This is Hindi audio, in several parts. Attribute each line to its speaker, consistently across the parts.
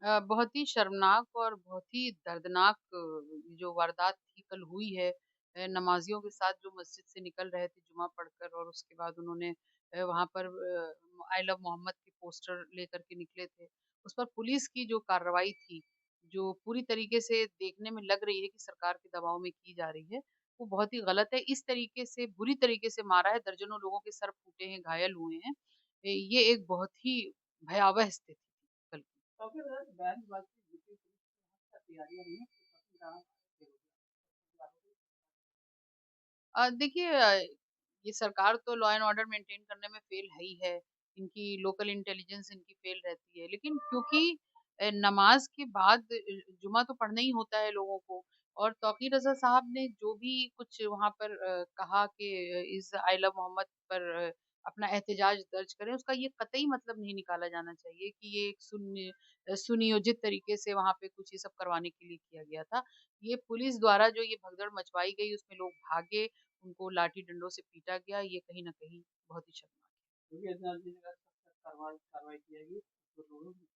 Speaker 1: बहुत ही शर्मनाक और बहुत ही दर्दनाक जो वारदात थी कल हुई है। नमाज़ियों के साथ जो मस्जिद से निकल रहे थे जुमा पढ़कर और उसके बाद उन्होंने वहाँ पर आई लव मोहम्मद के पोस्टर लेकर के निकले थे। उस पर पुलिस की जो कार्रवाई थी, जो पूरी तरीके से देखने में लग रही है कि सरकार के दबाव में की जा रही है, वो बहुत ही गलत है। इस तरीके से बुरी तरीके से मारा है, दर्जनों लोगों के सर फूटे हैं, घायल हुए हैं। ये एक बहुत ही भयावह स्थिति थी कल की।
Speaker 2: तो फिर बयानबाज़ी यूपी पुलिस की हद तक तैयारियां रही हैं कि काफी ज्यादा
Speaker 1: देखिए ये सरकार तो लॉ एंड ऑर्डर मेंटेन करने में फेल है ही है। इनकी लोकल इंटेलिजेंस इनकी फेल रहती है। लेकिन क्योंकि नमाज के बाद जुमा तो पढ़ना ही होता है लोगों को और तौकीर रज़ा साहब ने जो भी कुछ वहाँ पर कहा कि इस आई लव मोहम्मद पर अपना एहतजाज दर्ज करें, उसका ये कतई मतलब नहीं निकाला जाना चाहिए कि ये एक सुनियोजित तरीके से वहाँ पे कुछ ये सब करवाने के लिए किया गया था। ये पुलिस द्वारा जो ये भगदड़ मचवाई गई, उसमें लोग भागे, उनको लाठी डंडों से पीटा गया, ये कहीं न कहीं बहुत ही शर्मनाक है।
Speaker 2: क्योंकि एसएसजी ने सख्त कार्रवाई कार्रवाई की जाएगी तो लोगों की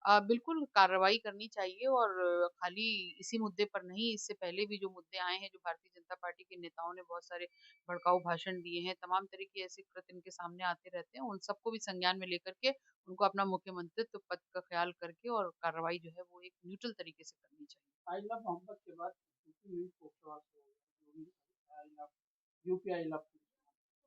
Speaker 1: बिल्कुल कार्रवाई करनी चाहिए और खाली इसी मुद्दे पर नहीं, इससे पहले भी जो मुद्दे आए हैं, जो भारतीय जनता पार्टी के नेताओं ने बहुत सारे भड़काऊ भाषण दिए हैं, तमाम तरह के ऐसे कृत्य इनके सामने आते रहते हैं, उन सबको भी संज्ञान में लेकर के उनको अपना मुख्यमंत्रित्व पद का ख्याल करके और कार्रवाई जो है वो एक न्यूट्रल तरीके से करनी चाहिए।
Speaker 2: आई लव मोहम्मद के बाद यूपी में पोस्टरवाद हो गया I love UP I love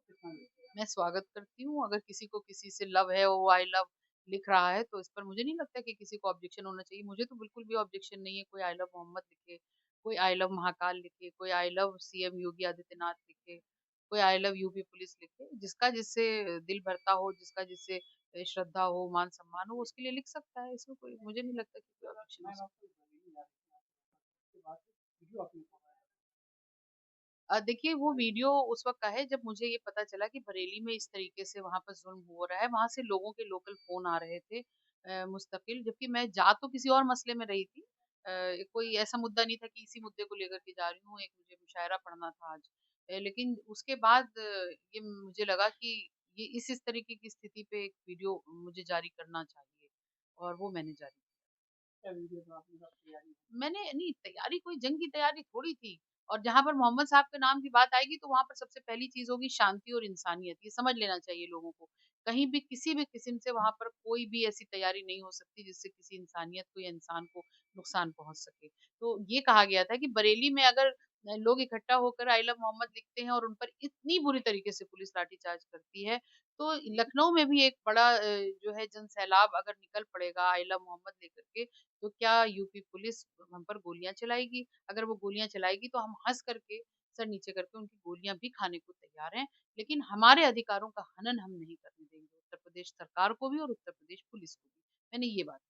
Speaker 2: कितना
Speaker 1: मैं स्वागत करती हूँ, अगर किसी को किसी से लव है, वो आई लव लिख रहा है, तो इस पर मुझे नहीं लगता कि किसी को ऑब्जेक्शन होना चाहिए। मुझे तो बिल्कुल भी ऑब्जेक्शन नहीं है, कोई आई लव मोहम्मद लिखे, कोई आई लव महाकाल लिखे, कोई I love CM Yogi Adityanath लिखे, कोई आई लव यूपी पुलिस लिखे। जिसका जिससे दिल भरता हो, जिसका जिससे श्रद्धा हो, मान सम्मान हो, उसके लिए लिख सकता है। इसमें कोई मुझे नहीं लगता कि कोई ऑब्जेक्शन हो
Speaker 2: मैं
Speaker 1: सकता
Speaker 2: आपको बरेली जा रही उसके बाद वीडियो आपने
Speaker 1: देखिए वो वीडियो उस वक़्त का है जब मुझे ये पता चला कि बरेली में इस तरीके से वहाँ पर ज़ुल्म हो रहा है। वहाँ से लोगों के लोकल फ़ोन आ रहे थे मुस्तकिल, जबकि मैं जा तो किसी और मसले में रही थी। कोई ऐसा मुद्दा नहीं था कि इसी मुद्दे को लेकर के जा रही हूँ, एक मुझे मुशायरा पढ़ना था आज। लेकिन उसके बाद ये मुझे लगा कि ये इस तरीके की स्थिति पे एक वीडियो मुझे जारी करना चाहिए और वो मैंने जारी किया।
Speaker 2: क्या वीडियो तो आपने सब तैयारी
Speaker 1: मैंने नहीं तैयारी कोई जंग की तैयारी थोड़ी थी और जहाँ पर मोहम्मद साहब के नाम की बात आएगी तो वहाँ पर सबसे पहली चीज़ होगी शांति और इंसानियत। ये समझ लेना चाहिए लोगों को। कहीं भी किसी भी किस्म से वहाँ पर कोई भी ऐसी तैयारी नहीं हो सकती जिससे किसी इंसानियत को या इंसान को नुकसान पहुँच सके। तो ये कहा गया था कि बरेली में अगर लोग इकट्ठा होकर आई लव मोहम्मद लिखते हैं और उन पर इतनी बुरी तरीके से पुलिस लाठीचार्ज करती है, तो लखनऊ में भी एक बड़ा जो है जनसैलाब अगर निकल पड़ेगा आई लव मोहम्मद लेकर के, तो क्या यूपी पुलिस हम पर गोलियां चलाएगी? अगर वो गोलियां चलाएगी तो हम हंस करके सर नीचे करके उनकी गोलियां भी खाने को तैयार हैं, लेकिन हमारे अधिकारों का हनन हम नहीं करने देंगे, उत्तर प्रदेश सरकार को भी और उत्तर प्रदेश पुलिस को भी। मैंने ये बात